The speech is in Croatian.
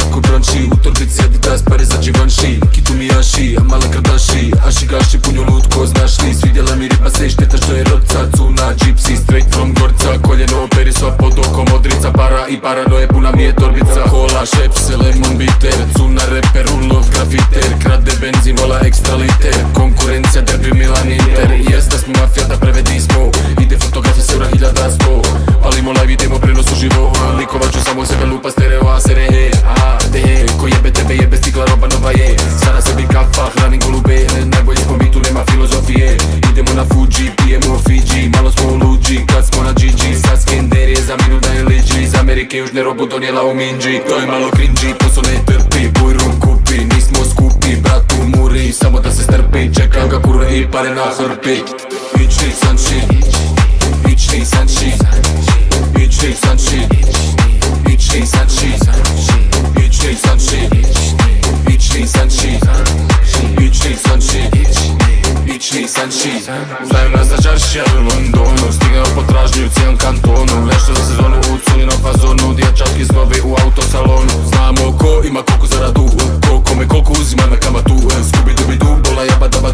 ako branši. U torbici Adidas, pare za Givenchy. Kitu Miyashi, a mala Kardashian. Aši gaši, punjo lutko, znaš li? Svidjela mi riba se i šteta što je rodca. Cuna, gypsy, straight from Gorca. Koljeno operi sva pod okom, modrica. Para i paranoje, puna mi je torbica. Kola, šepse, lemon bitter. Cuna, reper, ulov, grafiter. Krade benzin, vola ekstra liter. Konkurencija, derbi, Milan, Inter. Jest da smo mafija, da prevedi smo. Ide fotografija se ura 1100. Palimo live, idemo prenos uživo. Likovat ću samo sebe, lupa stereo, a sere he. Aha, de he, ko jebe tebe, jebe stikla, roba nova je. Sada sebi kafa, hranim golube. Najbolji smo mi, tu nema filozofije. Idemo na Fuji, pijemo Fiji. Malo smo luđi, kad smo na Gigi. Sad skender je za minut da je liđi. Iz Amerike južne robu donijela u Minji. To je malo cringy, posao ne trpi. Buj rum kupi, nismo skupi. Bratu muri, samo da se strpi. Čekam ga kurve i pare na hrpi. Bitch take some shit. Bitch take some shit. Bitch take some shit. Bitch take some shit. Bitch take some shit. Bitch take some shit. Bitch take some shit. Bitch take some shit. Znaju nas za čaršija u Londonu. Stigao potražnju u cijelom kantonu. Nešto za sezonu u cuninom fazonu. Dječački znovi u autosalonu. Znamo ko ima koliko zaradu. Ko kome koliko uzima na kamatu. Skubi dubi du, bola jaba daba